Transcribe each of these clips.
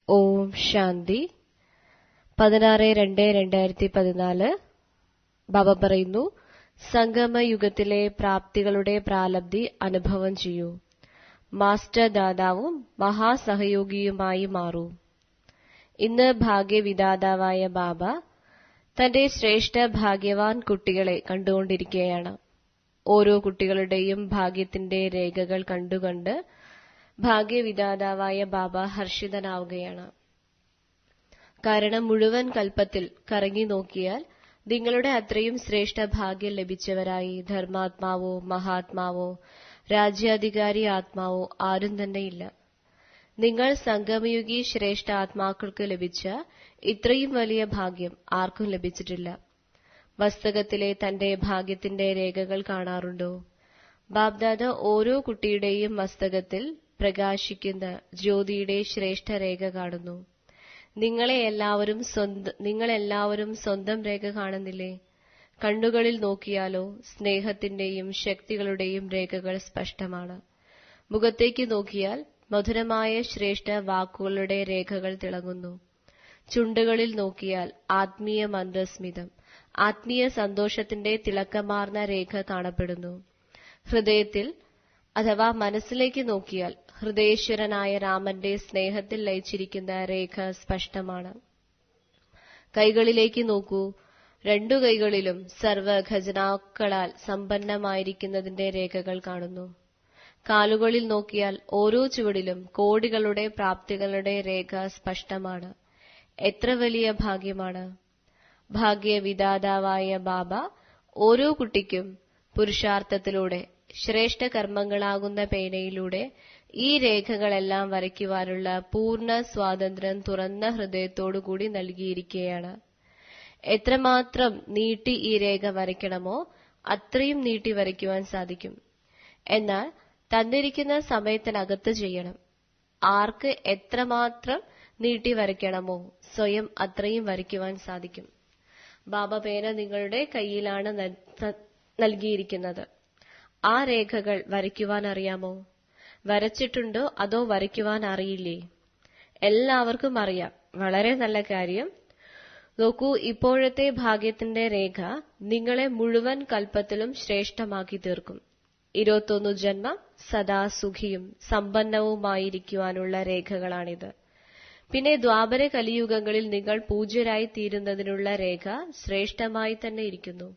ഓം ശാന്തി. 16/2/2014 ബാബ പറയുന്നു, സംഗമയുഗത്തിലെ പ്രാപ്തികളുടെ പ്രാലബ്ധി അനുഭവം ചെയ്യൂ. മാസ്റ്റർ ദാതാവും മഹാസഹയോഗിയുമായി മാറൂ. ഇന്ന് ഭാഗ്യവിദാതാവായ ബാബ തന്റെ ശ്രേഷ്ഠ ഭാഗ്യവാൻ കുട്ടികളെ കണ്ടുകൊണ്ടിരിക്കുകയാണ്. ഓരോ കുട്ടികളുടെയും ഭാഗ്യത്തിന്റെ രേഖകൾ കണ്ടുകണ്ട് ഭാഗ്യവിദാതാവായ ബാബ ഹർഷിതനാവുകയാണ്. കാരണം മുഴുവൻ കൽപ്പത്തിൽ കറങ്ങി നോക്കിയാൽ നിങ്ങളുടെ അത്രയും ശ്രേഷ്ഠ ഭാഗ്യം ലഭിച്ചവരായി ധർമാത്മാവോ മഹാത്മാവോ രാജ്യാധികാരി ആത്മാവോ ആരും തന്നെയില്ല. നിങ്ങൾ സംഗമയുഗി ശ്രേഷ്ഠ ആത്മാക്കൾക്ക് ലഭിച്ച ഇത്രയും വലിയ ഭാഗ്യം ആർക്കും ലഭിച്ചിട്ടില്ല. വസ്തകത്തിലെ തന്റെ ഭാഗ്യത്തിന്റെ രേഖകൾ കാണാറുണ്ടോ? ബാബ്ദാദ ഓരോ കുട്ടിയുടെയും മസ്തകത്തിൽ പ്രകാശിക്കുന്ന ജ്യോതിയുടെ ശ്രേഷ്ഠ രേഖ കാണുന്നു. നിങ്ങളെല്ലാവരും സ്വന്തം രേഖ കാണുന്നില്ലേ? കണ്ണുകളിൽ നോക്കിയാലോ സ്നേഹത്തിന്റെയും ശക്തികളുടെയും രേഖകൾ സ്പഷ്ടമാണ്. മുഖത്തേക്ക് നോക്കിയാൽ മധുരമായ ശ്രേഷ്ഠ വാക്കുകളുടെ രേഖകൾ തിളങ്ങുന്നു. ചുണ്ടുകളിൽ നോക്കിയാൽ ആത്മീയ മന്ദസ്മിതം, ആത്മീയ സന്തോഷത്തിന്റെ തിളക്കമാർന്ന രേഖ കാണപ്പെടുന്നു. ഹൃദയത്തിൽ അഥവാ മനസ്സിലേക്ക് നോക്കിയാൽ ഹൃദയേശ്വരനായ രാമന്റെ സ്നേഹത്തിൽ ലയിച്ചിരിക്കുന്ന രേഖ സ്പഷ്ടമാണ്. കൈകളിലേക്ക് നോക്കൂ. രണ്ടു കൈകളിലും സർവ ഖജനാക്കളാൽ സമ്പന്നമായിരിക്കുന്നതിന്റെ രേഖകൾ കാണുന്നു. കാലുകളിൽ നോക്കിയാൽ ഓരോ ചുവടിലും കോടികളുടെ പ്രാപ്തികളുടെ രേഖ സ്പഷ്ടമാണ്. എത്ര വലിയ ഭാഗ്യമാണ്! ഭാഗ്യവിദാതാവായ ബാബ ഓരോ കുട്ടിക്കും പുരുഷാർത്ഥത്തിലൂടെ ശ്രേഷ്ഠ കർമ്മങ്ങളാകുന്ന പേനയിലൂടെ ഈ രേഖകളെല്ലാം വരയ്ക്കുവാനുള്ള പൂർണ്ണ സ്വാതന്ത്ര്യം തുറന്ന ഹൃദയത്തോടുകൂടി നൽകിയിരിക്കുകയാണ്. എത്രമാത്രം നീട്ടി ഈ രേഖ വരയ്ക്കണമോ അത്രയും നീട്ടി വരയ്ക്കുവാൻ സാധിക്കും. എന്നാൽ തന്നിരിക്കുന്ന സമയത്തിനകത്ത് ചെയ്യണം. ആർക്ക് എത്രമാത്രം നീട്ടി വരയ്ക്കണമോ സ്വയം അത്രയും വരയ്ക്കുവാൻ സാധിക്കും. ബാബ പേന നിങ്ങളുടെ കയ്യിലാണ് നൽകിയിരിക്കുന്നത്. ആ രേഖകൾ വരയ്ക്കുവാൻ അറിയാമോ? വരച്ചിട്ടുണ്ടോ അതോ വരയ്ക്കുവാൻ അറിയില്ലേ? എല്ലാവർക്കും അറിയാം. വളരെ നല്ല കാര്യം. നോക്കൂ, ഇപ്പോഴത്തെ ഭാഗ്യത്തിന്റെ രേഖ നിങ്ങളെ മുഴുവൻ കൽപ്പത്തിലും ശ്രേഷ്ഠമാക്കി തീർക്കും. 21 ജന്മം സദാ സുഖിയും സമ്പന്നവുമായിരിക്കുവാനുള്ള രേഖകളാണിത്. പിന്നെ ദ്വാപര കലിയുഗങ്ങളിൽ നിങ്ങൾ പൂജ്യരായി തീരുന്നതിനുള്ള രേഖ ശ്രേഷ്ഠമായി തന്നെ ഇരിക്കുന്നു.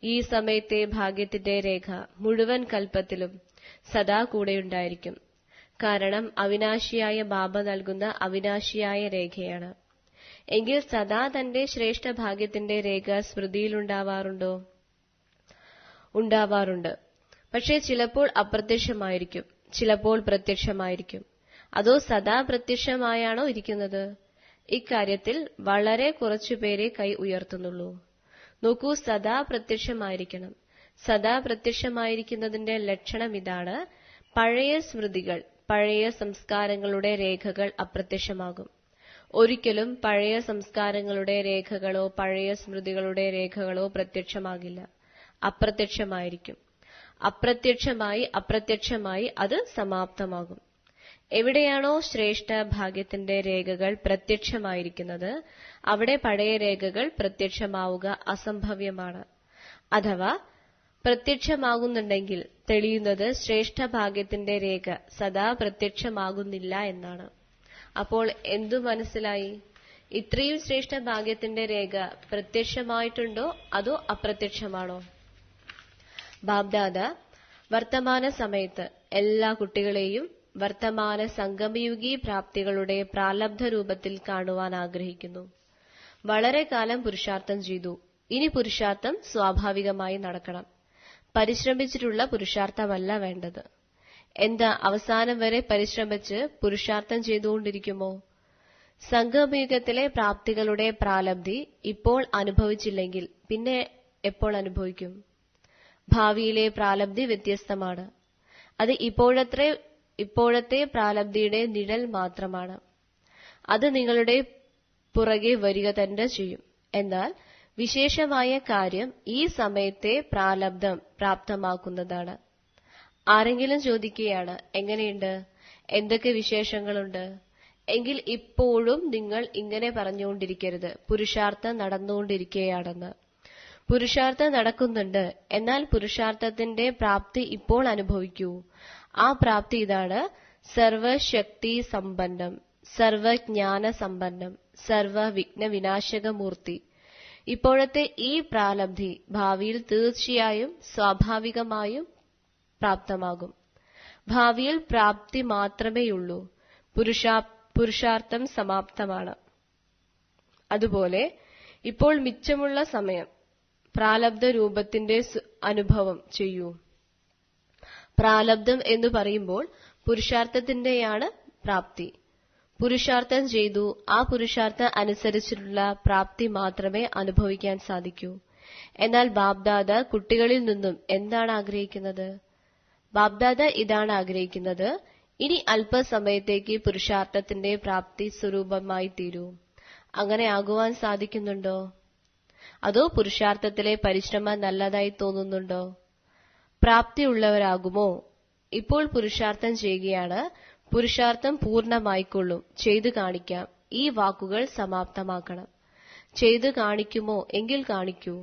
ഈ സമയത്തെ ഭാഗ്യത്തിന്റെ രേഖ മുഴുവൻ കൽപ്പത്തിലും സദാ കൂടെയുണ്ടായിരിക്കും. കാരണം അവിനാശിയായ ബാബ നൽകുന്ന അവിനാശിയായ രേഖയാണ്. എങ്കിൽ സദാ തന്റെ ശ്രേഷ്ഠ ഭാഗ്യത്തിന്റെ രേഖ സ്മൃതിയിലുണ്ടാവാറുണ്ടോ? ഉണ്ടാവാറുണ്ട്. പക്ഷേ ചിലപ്പോൾ അപ്രത്യക്ഷമായിരിക്കും, ചിലപ്പോൾ പ്രത്യക്ഷമായിരിക്കും. അതോ സദാ പ്രത്യക്ഷമായാണോ ഇരിക്കുന്നത്? ഇക്കാര്യത്തിൽ വളരെ കുറച്ചുപേരെ കൈ ഉയർത്തുന്നുള്ളൂ. നോക്കൂ, സദാ പ്രത്യക്ഷമായിരിക്കണം. സദാ പ്രത്യക്ഷമായിരിക്കുന്നതിന്റെ ലക്ഷണം ഇതാണ്. പഴയ സ്മൃതികൾ, പഴയ സംസ്കാരങ്ങളുടെ രേഖകൾ അപ്രത്യക്ഷമാകും. ഒരിക്കലും പഴയ സംസ്കാരങ്ങളുടെ രേഖകളോ പഴയ സ്മൃതികളുടെ രേഖകളോ പ്രത്യക്ഷമാകില്ല. അപ്രത്യക്ഷമായിരിക്കും. അപ്രത്യക്ഷമായി അത് സമാപ്തമാകും. എവിടെയാണോ ശ്രേഷ്ഠ ഭാഗ്യത്തിന്റെ രേഖകൾ പ്രത്യക്ഷമായിരിക്കുന്നത് അവിടെ പഴയ രേഖകൾ പ്രത്യക്ഷമാവുക അസംഭവ്യമാണ്. അഥവാ പ്രത്യക്ഷമാകുന്നുണ്ടെങ്കിൽ തെളിയുന്നത് ശ്രേഷ്ഠ ഭാഗ്യത്തിന്റെ രേഖ സദാ പ്രത്യക്ഷമാകുന്നില്ല എന്നാണ്. അപ്പോൾ എന്തു മനസ്സിലായി? ഇത്രയും ശ്രേഷ്ഠ ഭാഗ്യത്തിന്റെ രേഖ പ്രത്യക്ഷമായിട്ടുണ്ടോ അതോ അപ്രത്യക്ഷമാണോ? ബാബ്ദാദ വർത്തമാന സമയത്ത് എല്ലാ കുട്ടികളെയും വർത്തമാന സംഗമയുഗി പ്രാപ്തികളുടെ പ്രാലബ്ധ രൂപത്തിൽ കാണുവാൻ ആഗ്രഹിക്കുന്നു. വളരെ കാലം പുരുഷാർത്ഥം ചെയ്തു. ഇനി പുരുഷാർത്ഥം സ്വാഭാവികമായി നടക്കണം. പരിശ്രമിച്ചിട്ടുള്ള പുരുഷാർത്ഥമല്ല വേണ്ടത്. എന്താ അവസാനം വരെ പരിശ്രമിച്ച് പുരുഷാർത്ഥം ചെയ്തുകൊണ്ടിരിക്കുമോ? സംഗമയുഗത്തിലെ പ്രാപ്തികളുടെ പ്രാലബ്ധി ഇപ്പോൾ അനുഭവിച്ചില്ലെങ്കിൽ പിന്നെ എപ്പോൾ അനുഭവിക്കും? ഭാവിയിലെ പ്രാലബ്ധി വ്യത്യസ്തമാണ്. അത് ഇപ്പോഴത്തെ പ്രാലബ്ധിയുടെ നിഴൽ മാത്രമാണ്. അത് നിങ്ങളുടെ പുറകെ വരിക തന്നെ ചെയ്യും. എന്നാൽ വിശേഷമായ കാര്യം ഈ സമയത്തെ പ്രാലബ്ധം പ്രാപ്തമാക്കുന്നതാണ്. ആരെങ്കിലും ചോദിക്കുകയാണ്, എങ്ങനെയുണ്ട്, എന്തൊക്കെ വിശേഷങ്ങളുണ്ട്? എങ്കിൽ ഇപ്പോഴും നിങ്ങൾ ഇങ്ങനെ പറഞ്ഞുകൊണ്ടിരിക്കരുത്, പുരുഷാർത്ഥം നടന്നുകൊണ്ടിരിക്കുകയാണെന്ന്. പുരുഷാർത്ഥം നടക്കുന്നുണ്ട്, എന്നാൽ പുരുഷാർത്ഥത്തിന്റെ പ്രാപ്തി ഇപ്പോൾ അനുഭവിക്കൂ. ആ പ്രാപ്തി ഇതാണ്: സർവശക്തി സമ്പന്നം, സർവജ്ഞാന സമ്പന്നം, സർവവിഘ്ന വിനാശകമൂർത്തി. ഇപ്പോഴത്തെ ഈ പ്രാലബ്ധി ഭാവിയിൽ തീർച്ചയായും സ്വാഭാവികമായും പ്രാപ്തമാകും. ഭാവിയിൽ പ്രാപ്തി മാത്രമേയുള്ളൂ. പുരുഷാർത്ഥം സമാപ്തമാണ്. അതുപോലെ ഇപ്പോൾ മിച്ചമുള്ള സമയം പ്രാലബ്ധ രൂപത്തിന്റെ അനുഭവം ചെയ്യൂ. പ്രാലബ്ധം എന്ന് പറയുമ്പോൾ പുരുഷാർത്ഥത്തിന്റെയാണ് പ്രാപ്തി. പുരുഷാർത്ഥം ചെയ്തു, ആ പുരുഷാർത്ഥം അനുസരിച്ചിട്ടുള്ള പ്രാപ്തി മാത്രമേ അനുഭവിക്കാൻ സാധിക്കൂ. എന്നാൽ ബാബ്ദാദ കുട്ടികളിൽ നിന്നും എന്താണ് ആഗ്രഹിക്കുന്നത്? ബാബ്ദാദ ഇതാണ് ആഗ്രഹിക്കുന്നത്: ഇനി അല്പസമയത്തേക്ക് പുരുഷാർത്ഥത്തിന്റെ പ്രാപ്തി സ്വരൂപമായി തീരൂ. അങ്ങനെ ആകുവാൻ സാധിക്കുന്നുണ്ടോ? അതോ പുരുഷാർത്ഥത്തിലെ പരിശ്രമം നല്ലതായി തോന്നുന്നുണ്ടോ? പ്രാപ്തിയുള്ളവരാകുമോ? ഇപ്പോൾ പുരുഷാർത്ഥം ചെയ്യുകയാണ്, പുരുഷാർത്ഥം പൂർണ്ണമായിക്കൊള്ളും, ചെയ്തു കാണിക്കാം. ഈ വാക്കുകൾ സമാപ്തമാക്കണം. ചെയ്തു കാണിക്കുമോ? എങ്കിൽ കാണിക്കൂ.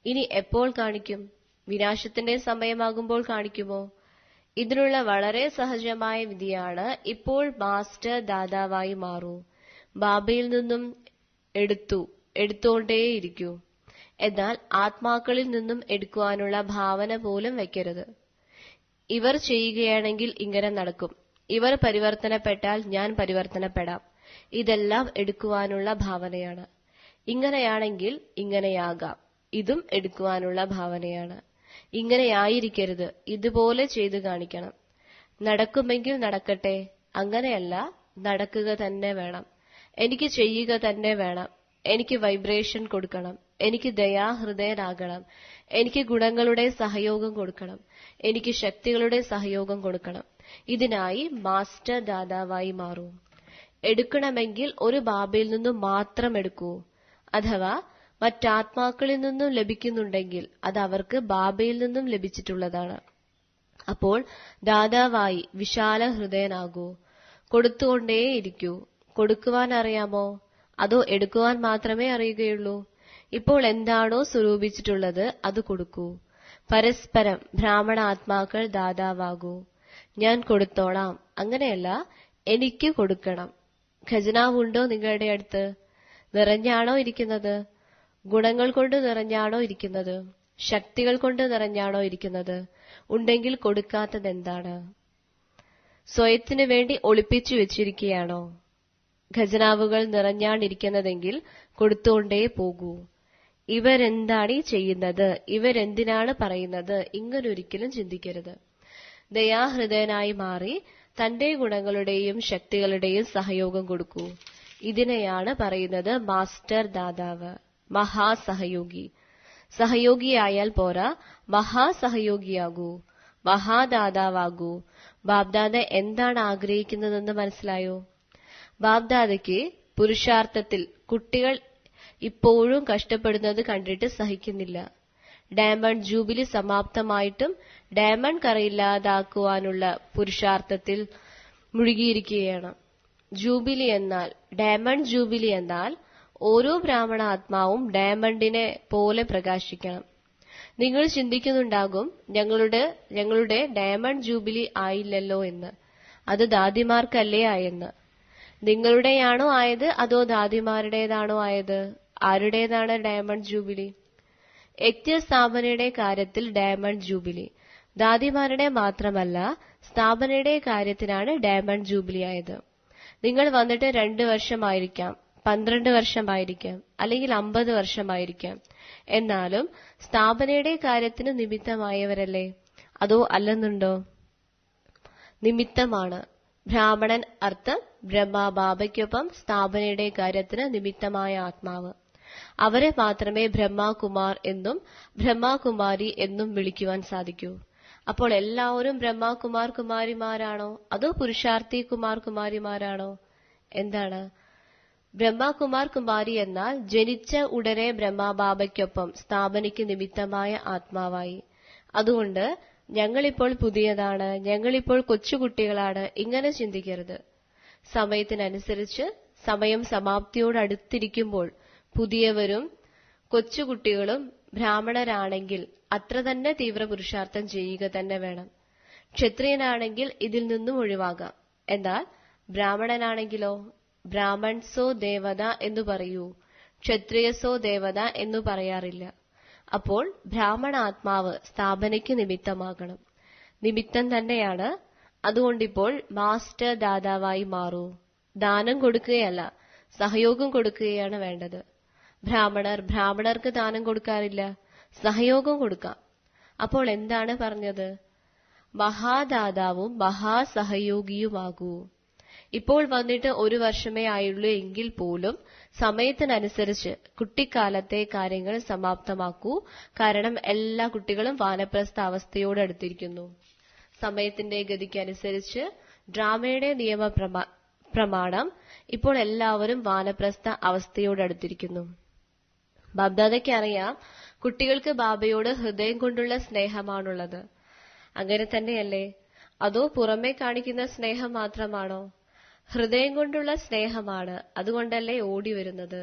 ഇനി എപ്പോൾ കാണിക്കും? വിനാശത്തിന്റെ സമയമാകുമ്പോൾ കാണിക്കുമോ? ഇതിനുള്ള വളരെ സഹജമായ വിധിയാണ്: ഇപ്പോൾ മാസ്റ്റർ ദാതാവായി മാറൂ. ബാബയിൽ നിന്നും എടുത്തുകൊണ്ടേയിരിക്കൂ. എന്നാൽ ആത്മാക്കളിൽ നിന്നും എടുക്കുവാനുള്ള ഭാവന പോലും വയ്ക്കരുത്. ഇവർ ചെയ്യുകയാണെങ്കിൽ ഇങ്ങനെ നടക്കും, ഇവർ പരിവർത്തനപ്പെട്ടാൽ ഞാൻ പരിവർത്തനപ്പെടാം. ഇതെല്ലാം എടുക്കുവാനുള്ള ഭാവനയാണ്. ഇങ്ങനെയാണെങ്കിൽ ഇങ്ങനെയാകാം, ഇതും എടുക്കുവാനുള്ള ഭാവനയാണ്. ഇങ്ങനെയായിരിക്കരുത്, ഇതുപോലെ ചെയ്തു കാണിക്കണം. നടക്കുമെങ്കിൽ നടക്കട്ടെ, അങ്ങനെയല്ല, നടക്കുക തന്നെ വേണം. എനിക്ക് ചെയ്യുക തന്നെ വേണം. എനിക്ക് വൈബ്രേഷൻ കൊടുക്കണം. എനിക്ക് ദയാഹൃദയനാകണം. എനിക്ക് ഗുണങ്ങളുടെ സഹയോഗം കൊടുക്കണം. എനിക്ക് ശക്തികളുടെ സഹയോഗം കൊടുക്കണം. ഇതിനായി മാസ്റ്റർ ദാതാവായി മാറൂ. എടുക്കണമെങ്കിൽ ഒരു ബാബയിൽ നിന്നും മാത്രം എടുക്കൂ. അഥവാ മറ്റാത്മാക്കളിൽ നിന്നും ലഭിക്കുന്നുണ്ടെങ്കിൽ അത് അവർക്ക് ബാബയിൽ നിന്നും ലഭിച്ചിട്ടുള്ളതാണ്. അപ്പോൾ ദാതാവായി വിശാല ഹൃദയനാകൂ. കൊടുത്തുകൊണ്ടേയിരിക്കൂ. കൊടുക്കുവാൻ അറിയാമോ? അതോ എടുക്കുവാൻ മാത്രമേ അറിയുകയുള്ളൂ? ഇപ്പോൾ എന്താണോ സ്വരൂപിച്ചിട്ടുള്ളത് അത് കൊടുക്കൂ. പരസ്പരം ബ്രാഹ്മണ ആത്മാക്കൾ ദാതാവാകൂ. ഞാൻ കൊടുത്തോളാം, അങ്ങനെയല്ല, എനിക്ക് കൊടുക്കണം. ഖജനാവുണ്ടോ നിങ്ങളുടെ അടുത്ത്? നിറഞ്ഞാണോ ഇരിക്കുന്നത്? ഗുണങ്ങൾ കൊണ്ട് നിറഞ്ഞാണോ ഇരിക്കുന്നത്? ശക്തികൾ കൊണ്ട് നിറഞ്ഞാണോ ഇരിക്കുന്നത്? ഉണ്ടെങ്കിൽ കൊടുക്കാത്തതെന്താണ്? സ്വയത്തിനു വേണ്ടി ഒളിപ്പിച്ചു വെച്ചിരിക്കുകയാണോ? ഖജനാവുകൾ നിറഞ്ഞാണിരിക്കുന്നതെങ്കിൽ കൊടുത്തുകൊണ്ടേ പോകൂ. ഇവരെന്താണ് ചെയ്യുന്നത്? ഇവരെന്തിനാണ് പറയുന്നത്? ഇങ്ങനൊരിക്കലും ചിന്തിക്കരുത്. ദയാഹൃദയനായി മാറി തന്റെ ഗുണങ്ങളുടെയും ശക്തികളുടെയും സഹയോഗം കൊടുക്കൂ. ഇതിനെയാണ് പറയുന്നത് മാസ്റ്റർ ദാതാവ്, മഹാസഹയോഗി. സഹയോഗിയായാൽ പോരാ, മഹാസഹയോഗിയാകൂ, മഹാദാതാവാകൂ. ബാബ്ദാദ എന്താണ് ആഗ്രഹിക്കുന്നതെന്ന് മനസ്സിലായോ? ബാബ്ദാദയ്ക്ക് പുരുഷാർത്ഥത്തിൽ കുട്ടികൾ ഇപ്പോഴും കഷ്ടപ്പെടുന്നത് കണ്ടിട്ട് സഹിക്കുന്നില്ല. ഡയമണ്ട് ജൂബിലി സമാപ്തമായിട്ടും ഡയമണ്ട് കറയില്ലാതാക്കുവാനുള്ള പുരുഷാർത്ഥത്തിൽ മുഴുകിയിരിക്കുകയാണ്. ജൂബിലി എന്നാൽ, ഡയമണ്ട് ജൂബിലി എന്നാൽ ഓരോ ബ്രാഹ്മണ ആത്മാവും ഡയമണ്ടിനെ പോലെ പ്രകാശിക്കണം. നിങ്ങൾ ചിന്തിക്കുന്നുണ്ടാകും, ഞങ്ങളുടെ ഡയമണ്ട് ജൂബിലി ആയില്ലല്ലോ എന്ന്. അത് ദാദിമാർക്കല്ലേ ആയെന്ന്. നിങ്ങളുടെയാണോ ആയത് അതോ ദാദിമാരുടേതാണോ ആയത്? ആരുടേതാണ് ഡയമണ്ട് ജൂബിലി? യജ്ഞസ്ഥാപനയുടെ കാര്യത്തിൽ ഡയമണ്ട് ജൂബിലി. ദാദിമാരുടെ മാത്രമല്ല, സ്ഥാപനയുടെ കാര്യത്തിനാണ് ഡയമണ്ട് ജൂബിലി ആയത്. നിങ്ങൾ വന്നിട്ട് 2 വർഷമായിരിക്കാം, 12 വർഷമായിരിക്കാം, അല്ലെങ്കിൽ 50 വർഷമായിരിക്കാം. എന്നാലും സ്ഥാപനയുടെ കാര്യത്തിന് നിമിത്തമായവരല്ലേ? അതോ അല്ലെന്നുണ്ടോ? നിമിത്തമാണ്. ബ്രാഹ്മണൻ അർത്ഥം ബ്രഹ്മബാബയ്ക്കൊപ്പം സ്ഥാപനയുടെ കാര്യത്തിന് നിമിത്തമായ ആത്മാവ്. അവരെ മാത്രമേ ബ്രഹ്മകുമാർ എന്നും ബ്രഹ്മകുമാരി എന്നും വിളിക്കുവാൻ സാധിക്കൂ. അപ്പോൾ എല്ലാവരും ബ്രഹ്മകുമാർ കുമാരിമാരാണോ അതോ പുരുഷാർത്ഥി കുമാർ കുമാരിമാരാണോ? എന്താണ്? ബ്രഹ്മകുമാർ കുമാരി എന്നാൽ ജനിച്ച ഉടനെ ബ്രഹ്മബാബയ്ക്കൊപ്പം സ്ഥാപനയ്ക്ക് നിമിത്തമായ ആത്മാവായി. അതുകൊണ്ട് ഞങ്ങളിപ്പോൾ പുതിയതാണ്, ഞങ്ങളിപ്പോൾ കൊച്ചുകുട്ടികളാണ്, ഇങ്ങനെ ചിന്തിക്കരുത്. സമയത്തിനനുസരിച്ച് സമയം സമാപ്തിയോടടുത്തിരിക്കുമ്പോൾ പുതിയവരും കൊച്ചുകുട്ടികളും ബ്രാഹ്മണരാണെങ്കിൽ അത്ര തന്നെ തീവ്ര പുരുഷാർത്ഥം ചെയ്യുക തന്നെ വേണം. ക്ഷത്രിയനാണെങ്കിൽ ഇതിൽ നിന്നും ഒഴിവാകാം. എന്നാൽ ബ്രാഹ്മണനാണെങ്കിലോ ബ്രാഹ്മൺസോ ദേവത എന്നു പറയൂ, ക്ഷത്രിയസോ ദേവത എന്നു പറയാറില്ല. അപ്പോൾ ബ്രാഹ്മണാത്മാവ് സ്ഥാപനയ്ക്ക് നിമിത്തമാകണം. നിമിത്തം തന്നെയാണ്. അതുകൊണ്ടിപ്പോൾ മാസ്റ്റർ ദാതാവായി മാറൂ. ദാനം കൊടുക്കുകയല്ല, സഹയോഗം കൊടുക്കുകയാണ് വേണ്ടത്. ബ്രാഹ്മണർക്ക് ദാനം കൊടുക്കാറില്ല, സഹയോഗം കൊടുക്കാം. അപ്പോൾ എന്താണ് പറഞ്ഞത്? മഹാദാതാവും മഹാസഹയോഗിയുമാകൂ. ഇപ്പോൾ വന്നിട്ട് 1 വർഷമേ ആയുള്ളൂ എങ്കിൽ പോലും സമയത്തിനനുസരിച്ച് കുട്ടിക്കാലത്തെ കാര്യങ്ങൾ സമാപ്തമാക്കൂ. കാരണം എല്ലാ കുട്ടികളും വാനപ്രസ്ഥ അവസ്ഥയോടടുത്തിരിക്കുന്നു. സമയത്തിന്റെ ഗതിക്കനുസരിച്ച് ഡ്രാമയുടെ പ്രമാണം ഇപ്പോൾ എല്ലാവരും വാനപ്രസ്ഥ അവസ്ഥയോടടുത്തിരിക്കുന്നു. ബാബ്ദാദയ്ക്ക് അറിയാം കുട്ടികൾക്ക് ബാബയോട് ഹൃദയം കൊണ്ടുള്ള സ്നേഹമാണുള്ളത്. അങ്ങനെ തന്നെയല്ലേ? അതോ പുറമേ കാണിക്കുന്ന സ്നേഹം മാത്രമാണോ? ഹൃദയം കൊണ്ടുള്ള സ്നേഹമാണ്. അതുകൊണ്ടല്ലേ ഓടി വരുന്നത്.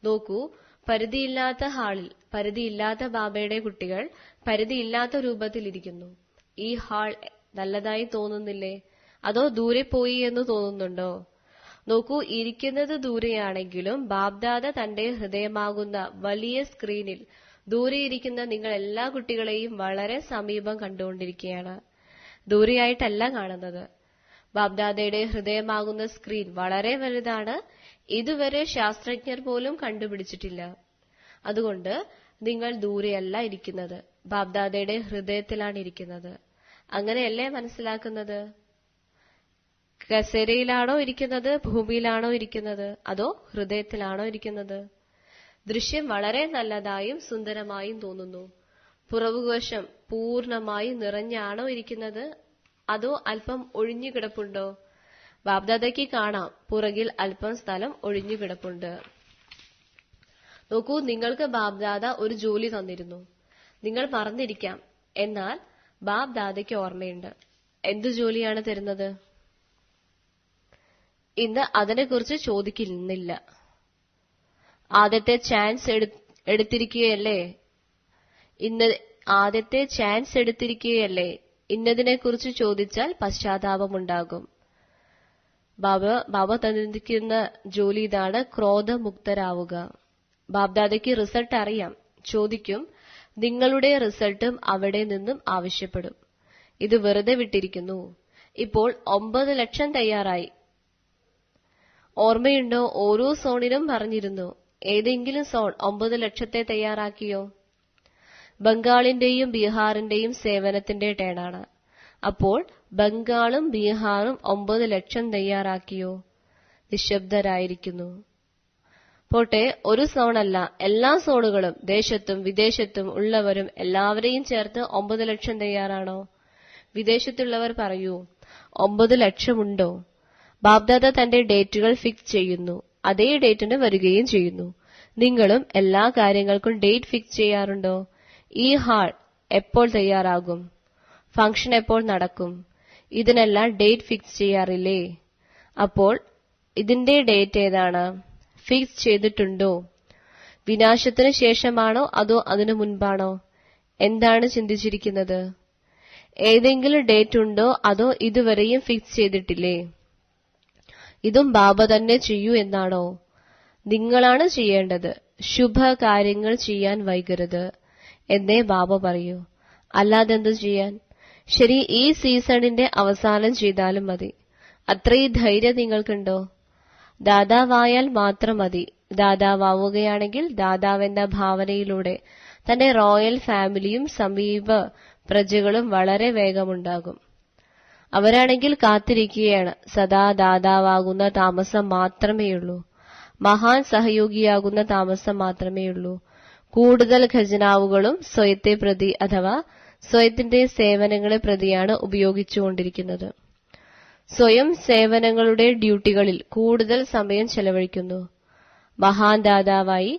നോക്കൂ, പരിധിയില്ലാത്ത ഹാളിൽ പരിധിയില്ലാത്ത ബാബയുടെ കുട്ടികൾ പരിധിയില്ലാത്ത രൂപത്തിലിരിക്കുന്നു. ഈ ഹാൾ നല്ലതായി തോന്നുന്നില്ലേ? അതോ ദൂരെ പോയി എന്ന് തോന്നുന്നുണ്ടോ? നോക്കൂ, ഇരിക്കുന്നത് ദൂരെയാണെങ്കിലും ബാബ്ദാദ തന്റെ ഹൃദയമാകുന്ന വലിയ സ്ക്രീനിൽ ദൂരെയിരിക്കുന്ന നിങ്ങൾ എല്ലാ കുട്ടികളെയും വളരെ സമീപം കണ്ടുകൊണ്ടിരിക്കുകയാണ്. ദൂരെയായിട്ടല്ല കാണുന്നത്. ബാബ്ദാദയുടെ ഹൃദയമാകുന്ന സ്ക്രീൻ വളരെ വലുതാണ്. ഇതുവരെ ശാസ്ത്രജ്ഞർ പോലും കണ്ടുപിടിച്ചിട്ടില്ല. അതുകൊണ്ട് നിങ്ങൾ ദൂരെയല്ല ഇരിക്കുന്നത്, ബാബ്ദാദയുടെ ഹൃദയത്തിലാണ് ഇരിക്കുന്നത്. അങ്ങനെയല്ലേ മനസ്സിലാക്കുന്നത്? കസേരയിലാണോ ഇരിക്കുന്നത്, ഭൂമിയിലാണോ ഇരിക്കുന്നത്, അതോ ഹൃദയത്തിലാണോ ഇരിക്കുന്നത്? ദൃശ്യം വളരെ നല്ലതായും സുന്ദരമായും തോന്നുന്നു. പുറകുവശം പൂർണ്ണമായും നിറഞ്ഞാണോ ഇരിക്കുന്നത്, അതോ അല്പം ഒഴിഞ്ഞുകിടപ്പുണ്ടോ? ബാബ്ദാദയ്ക്ക് കാണാം പുറകിൽ അല്പം സ്ഥലം ഒഴിഞ്ഞുകിടപ്പുണ്ട്. നോക്കൂ, നിങ്ങൾക്ക് ബാബ്ദാദ ഒരു ജോലി തന്നിരുന്നു. നിങ്ങൾ മറന്നിരിക്കാം, എന്നാൽ ബാബ്ദാദയ്ക്ക് ഓർമ്മയുണ്ട്. എന്തു ജോലിയാണ് തരുന്നത്? ഇന്ന് അതിനെക്കുറിച്ച് ചോദിക്കുന്നില്ല. ആദ്യത്തെ ചാൻസ് എടുത്തിരിക്കുകയല്ലേ? ഇന്നതിനെക്കുറിച്ച് ചോദിച്ചാൽ പശ്ചാത്താപമുണ്ടാകും. ബാബ തന്നിരിക്കുന്ന ജോലി ഇതാണ്, ക്രോധമുക്തരാവുക. ബാബ്ദാദയ്ക്ക് റിസൾട്ട് അറിയാം. ചോദിക്കും, നിങ്ങളുടെ റിസൾട്ടും അവിടെ നിന്നും ആവശ്യപ്പെടും. ഇത് വെറുതെ വിട്ടിരിക്കുന്നു. ഇപ്പോൾ 9 ലക്ഷം തയ്യാറായി. ഓർമ്മയുണ്ടോ? ഓരോ സോണിനും പറഞ്ഞിരുന്നു. ഏതെങ്കിലും സോൺ 9 ലക്ഷത്തെ തയ്യാറാക്കിയോ? ബംഗാളിന്റെയും ബീഹാറിന്റെയും സേവനത്തിന്റെ ടേണാണ്. അപ്പോൾ ബംഗാളും ബീഹാറും 9 ലക്ഷം തയ്യാറാക്കിയോ? നിശബ്ദരായിരിക്കുന്നു. പോട്ടെ, ഒരു സോണല്ല, എല്ലാ സോണുകളും ദേശത്തും വിദേശത്തും ഉള്ളവരും എല്ലാവരെയും ചേർത്ത് 9 ലക്ഷം തയ്യാറാണോ? വിദേശത്തുള്ളവർ പറയൂ, 9 ലക്ഷമുണ്ടോ? ബാബ്ദാദ തന്റെ ഡേറ്റുകൾ ഫിക്സ് ചെയ്യുന്നു. അതേ ഡേറ്റിന് വരികയും ചെയ്യുന്നു. നിങ്ങളും എല്ലാ കാര്യങ്ങൾക്കും ഡേറ്റ് ഫിക്സ് ചെയ്യാറുണ്ടോ? ഈ ഹാൾ എപ്പോൾ തയ്യാറാകും? ഫംഗ്ഷൻ എപ്പോൾ നടക്കും? ഇതിനെല്ലാം ഡേറ്റ് ഫിക്സ് ചെയ്യാറില്ലേ? അപ്പോൾ ഇതിന്റെ ഡേറ്റ് ഏതാണ്? ഫിക്സ് ചെയ്തിട്ടുണ്ടോ? വിനാശത്തിന് ശേഷമാണോ അതോ അതിനു മുൻപാണോ? എന്താണ് ചിന്തിച്ചിരിക്കുന്നത്? ഏതെങ്കിലും ഡേറ്റ് ഉണ്ടോ അതോ ഇതുവരെയും ഫിക്സ് ചെയ്തിട്ടില്ലേ? ഇതും ബാബ തന്നെ ചെയ്യൂ എന്നാണോ? നിങ്ങളാണ് ചെയ്യേണ്ടത്. ശുഭകാര്യങ്ങൾ ചെയ്യാൻ വൈകരുത് എന്നേ ബാബ പറയൂ. അല്ലാതെന്തു ചെയ്യാൻ? ശരി, ഈ സീസണിന്റെ അവസാനം ചെയ്താലും മതി. അത്രയും ധൈര്യം നിങ്ങൾക്കുണ്ടോ? ദാതാവായാൽ മാത്രം മതി. ദാതാവാവുകയാണെങ്കിൽ ദാതാവെന്ന ഭാവനയിലൂടെ തന്റെ റോയൽ ഫാമിലിയും സമീപ പ്രജകളും വളരെ വേഗമുണ്ടാകും. അവരാണെങ്കിൽ കാത്തിരിക്കുകയാണ്. സദാ ദാതാവാകുന്ന താമസം മാത്രമേയുള്ളൂ. മഹാൻ സഹയോഗിയാകുന്ന താമസം മാത്രമേയുള്ളൂ. കൂടുതൽ ഖജനാവുകളും സ്വയത്തെ പ്രതി അഥവാ സ്വയത്തിന്റെ സേവനങ്ങളെ പ്രതിയാണ് ഉപയോഗിച്ചുകൊണ്ടിരിക്കുന്നത്. സ്വയം സേവനങ്ങളുടെ ഡ്യൂട്ടികളിൽ കൂടുതൽ സമയം ചെലവഴിക്കുന്നു. മഹാൻ ദാതാവായി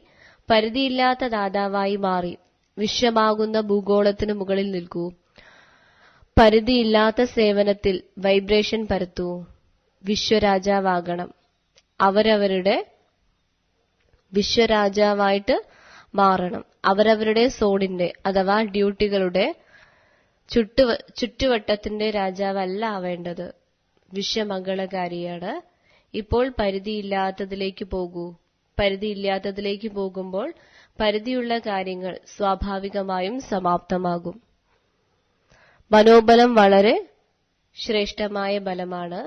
പരിധിയില്ലാത്ത ദാതാവായി മാറി വിശ്വമാകുന്ന ഭൂഗോളത്തിനു മുകളിൽ നിൽക്കൂ. പരിധിയില്ലാത്ത സേവനത്തിൽ വൈബ്രേഷൻ പരത്തൂ. വിശ്വരാജാവാകണം. അവരവരുടെ വിശ്വരാജാവായിട്ട് മാറണം. അവരവരുടെ സോണിന്റെ അഥവാ ഡ്യൂട്ടികളുടെ ചുറ്റുവട്ടത്തിന്റെ രാജാവല്ല ആവേണ്ടത്, വിശ്വമംഗളകാരിയാണ്. ഇപ്പോൾ പരിധിയില്ലാത്തതിലേക്ക് പോകൂ. പരിധിയില്ലാത്തതിലേക്ക് പോകുമ്പോൾ പരിധിയുള്ള കാര്യങ്ങൾ സ്വാഭാവികമായും സമാപ്തമാകും. മനോബലം വളരെ ശ്രേഷ്ഠമായ ബലമാണ്,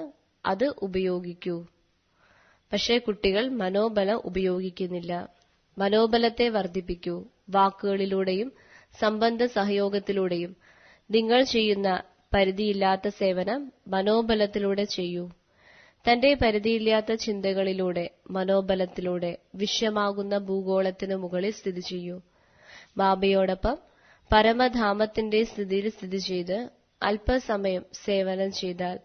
അത് ഉപയോഗിക്കൂ. പക്ഷേ കുട്ടികൾ മനോബലം ഉപയോഗിക്കുന്നില്ല. മനോബലത്തെ വർദ്ധിപ്പിക്കൂ. വാക്കുകളിലൂടെയും സംബന്ധ സഹയോഗത്തിലൂടെയും നിങ്ങൾ ചെയ്യുന്ന പരിധിയില്ലാത്ത സേവനം മനോബലത്തിലൂടെ ചെയ്യൂ. തന്റെ പരിധിയില്ലാത്ത ചിന്തകളിലൂടെ, മനോബലത്തിലൂടെ വിശ്വമാകുന്ന ഭൂഗോളത്തിനു മുകളിൽ സ്ഥിതി ചെയ്യൂ. ബാബയോടൊപ്പം പരമധാമത്തിന്റെ സ്ഥിതിയിൽ സ്ഥിതി ചെയ്ത് അല്പസമയം സേവനം ചെയ്താൽ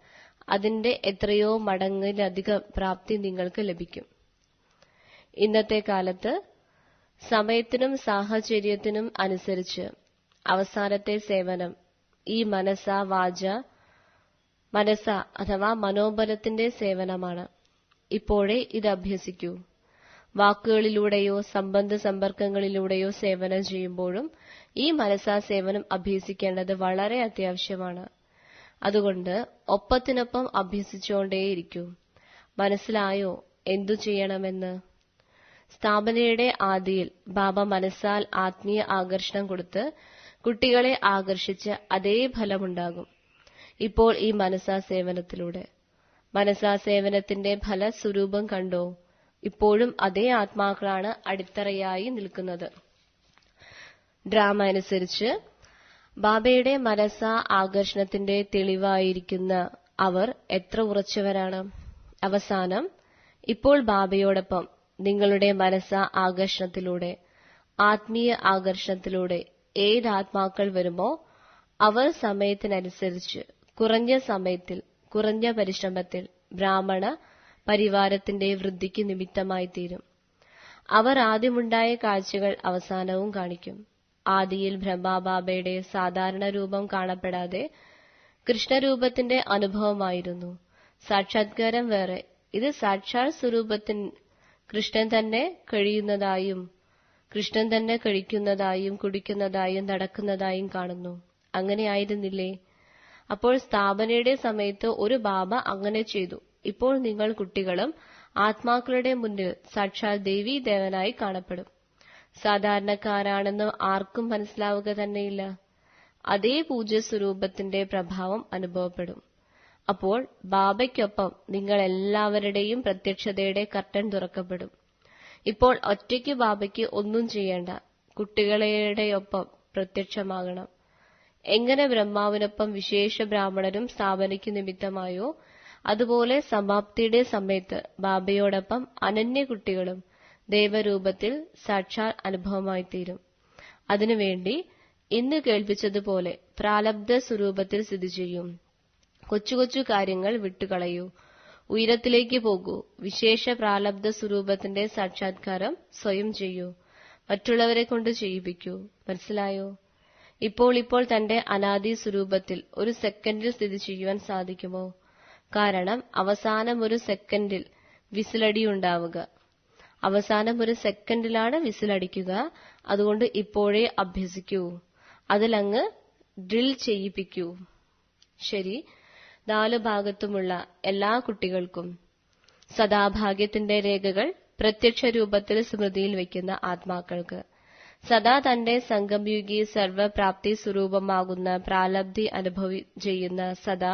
അതിന്റെ എത്രയോ മടങ്ങിലധികം പ്രാപ്തി നിങ്ങൾക്ക് ലഭിക്കും. ഇന്നത്തെ കാലത്ത് സമയത്തിനും സാഹചര്യത്തിനും അനുസരിച്ച് അവസാനത്തെ സേവനം ഈ മനസ്സ അഥവാ മനോബലത്തിന്റെ സേവനമാണ്. ഇപ്പോഴേ ഇത് അഭ്യസിക്കൂ. വാക്കുകളിലൂടെയോ സംബന്ധ സമ്പർക്കങ്ങളിലൂടെയോ സേവനം ചെയ്യുമ്പോഴും ഈ മനസ്സാ സേവനം അഭ്യസിക്കേണ്ടത് വളരെ അത്യാവശ്യമാണ്. അതുകൊണ്ട് ഒപ്പത്തിനൊപ്പം അഭ്യസിച്ചുകൊണ്ടേയിരിക്കൂ. മനസ്സിലായോ എന്തു ചെയ്യണമെന്ന്? സ്ഥാപനയുടെ ആദിയിൽ ബാബ മനസ്സാൽ ആത്മീയ ആകർഷണം കൊടുത്ത് കുട്ടികളെ ആകർഷിച്ച് അതേ ഫലമുണ്ടാകും. ഇപ്പോൾ ഈ മനസ്സാ സേവനത്തിലൂടെ മനസ്സാ സേവനത്തിന്റെ ഫലസ്വരൂപം കണ്ടോ? ഇപ്പോഴും അതേ ആത്മാക്കളാണ് അടിത്തറയായി നിൽക്കുന്നത്. ഡ്രാമ അനുസരിച്ച് ബാബയുടെ മനസ്സാ ആകർഷണത്തിന്റെ തെളിവായിരിക്കുന്ന അവർ എത്ര ഉറച്ചവരാണ്. അവസാനം ഇപ്പോൾ ബാബയോടൊപ്പം നിങ്ങളുടെ മനസ്സാ ആകർഷണത്തിലൂടെ, ആത്മീയ ആകർഷണത്തിലൂടെ ഏതാത്മാക്കൾ വരുമോ അവർ സമയത്തിനനുസരിച്ച് കുറഞ്ഞ സമയത്തിൽ, കുറഞ്ഞ പരിശ്രമത്തിൽ ബ്രാഹ്മണ പരിവാരത്തിന്റെ വൃദ്ധിക്ക് നിമിത്തമായി തീരും. അവർ ആദ്യമുണ്ടായ കാഴ്ചകൾ അവസാനവും കാണിക്കും. ആദിയിൽ ബ്രഹ്മബാബയുടെ സാധാരണ രൂപം കാണപ്പെടാതെ കൃഷ്ണരൂപത്തിന്റെ അനുഭവമായിരുന്നു. സാക്ഷാത്കാരം വേറെ. ഇത് സാക്ഷാൽ സ്വരൂപത്തിൽ കൃഷ്ണൻ തന്നെ കഴിയുന്നതായും, കൃഷ്ണൻ തന്നെ കഴിക്കുന്നതായും കുടിക്കുന്നതായും നടക്കുന്നതായും കാണുന്നു. അങ്ങനെയായിരുന്നില്ലേ? അപ്പോൾ സ്ഥാപനയുടെ സമയത്ത് ഒരു ബാബ അങ്ങനെ ചെയ്തു. ഇപ്പോൾ നിങ്ങൾ കുട്ടികളും ആത്മാക്കളുടെ മുന്നിൽ സാക്ഷാൽ ദേവീ ദേവനായി കാണപ്പെടും. സാധാരണക്കാരാണെന്ന് ആർക്കും മനസ്സിലാവുക തന്നെയില്ല. അതേ പൂജ്യ സ്വരൂപത്തിന്റെ പ്രഭാവം അനുഭവപ്പെടും. അപ്പോൾ ബാബയ്ക്കൊപ്പം നിങ്ങൾ എല്ലാവരുടെയും പ്രത്യക്ഷതയുടെ കർട്ടൻ തുറക്കപ്പെടും. ഇപ്പോൾ ഒറ്റയ്ക്ക് ബാബയ്ക്ക് ഒന്നും ചെയ്യേണ്ട, കുട്ടികളുടെയൊപ്പം പ്രത്യക്ഷമാകണം. എങ്ങനെ ബ്രഹ്മാവിനൊപ്പം വിശേഷ ബ്രാഹ്മണരും സ്ഥാപനയ്ക്ക് നിമിത്തമായോ, അതുപോലെ സമാപ്തിയുടെ സമയത്ത് ബാബയോടൊപ്പം അനന്യ കുട്ടികളും ദൈവരൂപത്തിൽ സാക്ഷാൽ അനുഭവമായിത്തീരും. അതിനുവേണ്ടി ഇന്ന് കേൾപ്പിച്ചതുപോലെ പ്രാലബ്ധ സ്വരൂപത്തിൽ സ്ഥിതി ചെയ്യും. കൊച്ചു കൊച്ചു കാര്യങ്ങൾ വിട്ടുകളയൂ. ഉയരത്തിലേക്ക് പോകൂ. വിശേഷ പ്രാലബ്ധ സ്വരൂപത്തിന്റെ സാക്ഷാത്കാരം സ്വയം ചെയ്യൂ. മറ്റുള്ളവരെ കൊണ്ട് ചെയ്യിപ്പിക്കൂ. മനസ്സിലായോ? ഇപ്പോൾ തന്റെ അനാദി സ്വരൂപത്തിൽ ഒരു സെക്കൻഡിൽ സ്ഥിതി ചെയ്യുവാൻ സാധിക്കുമോ? കാരണം അവസാനം ഒരു സെക്കൻഡിൽ വിസിലടിയുണ്ടാവുക. അവസാനം ഒരു സെക്കൻഡിലാണ് വിസിലടിക്കുക. അതുകൊണ്ട് ഇപ്പോഴേ അഭ്യസിക്കൂ. അതിലങ്ങ് ഡ്രിൽ ചെയ്യിപ്പിക്കൂ. ശരി. 4 ഭാഗത്തുമുള്ള എല്ലാ കുട്ടികൾക്കും സദാഭാഗ്യത്തിന്റെ രേഖകൾ പ്രത്യക്ഷ രൂപത്തിൽ സ്മൃതിയിൽ വയ്ക്കുന്ന ആത്മാക്കൾക്ക് സദാ തന്റെ സംഗമയുഗി സർവപ്രാപ്തി സ്വരൂപമാകുന്ന പ്രാലബ്ധി ചെയ്യുന്ന സദാ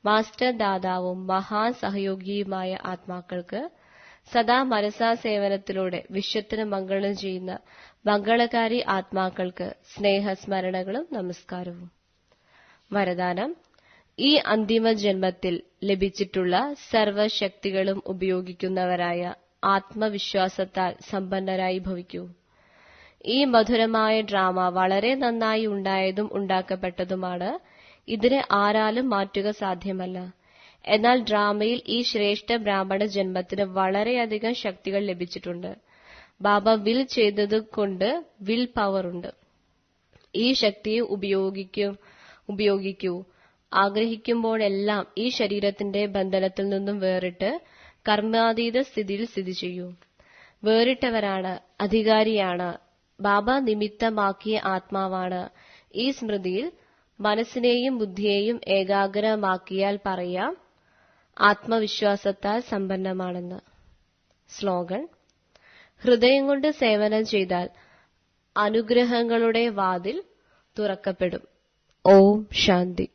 മാസ്റ്റർ ദാതാവും മഹാൻ സഹയോഗിയുമായ ആത്മാക്കൾക്ക് സദാ മനസാ സേവനത്തിലൂടെ വിശ്വത്തിന് മംഗളം ചെയ്യുന്ന മംഗളകാരി ആത്മാക്കൾക്ക് സ്നേഹസ്മരണകളും നമസ്കാരവും. വരദാനം: ഈ അന്തിമ ജന്മത്തിൽ ലഭിച്ചിട്ടുള്ള സർവശക്തികളും ഉപയോഗിക്കുന്നവരായ ആത്മവിശ്വാസത്താൽ സമ്പന്നരായി ഭവിക്കൂ. ഈ മധുരമായ ഡ്രാമ വളരെ നന്നായി ഉണ്ടായതും ഉണ്ടാക്കപ്പെട്ടതുമാണ്. ഇതിനെ ആരാലും മാറ്റുക സാധ്യമല്ല. എന്നാൽ ഡ്രാമയിൽ ഈ ശ്രേഷ്ഠ ബ്രാഹ്മണ ജന്മത്തിന് വളരെയധികം ശക്തികൾ ലഭിച്ചിട്ടുണ്ട്. ബാബ വിൽ ചെയ്തതുകൊണ്ട് വിൽ പവർ ഉണ്ട്. ഈ ശക്തിയെ ഉപയോഗിക്കൂ. ആഗ്രഹിക്കുമ്പോഴെല്ലാം ഈ ശരീരത്തിന്റെ ബന്ധനത്തിൽ നിന്നും വേറിട്ട് കർമാതീത സ്ഥിതിയിൽ സ്ഥിതി ചെയ്യൂ. വേറിട്ടവരാണ്, അധികാരിയാണ്, ബാബ നിമിത്തമാക്കിയ ആത്മാവാണ്. ഈ സ്മൃതിയിൽ മനസ്സിനെയും ബുദ്ധിയെയും ഏകാഗ്രമാക്കിയാൽ പറയാം ആത്മവിശ്വാസത്താൽ സമ്പന്നമാണെന്ന്. സ്ലോഗൻ: ഹൃദയം കൊണ്ട് സേവനം ചെയ്താൽ അനുഗ്രഹങ്ങളുടെ വാതിൽ തുറക്കപ്പെടും. ഓം ശാന്തി.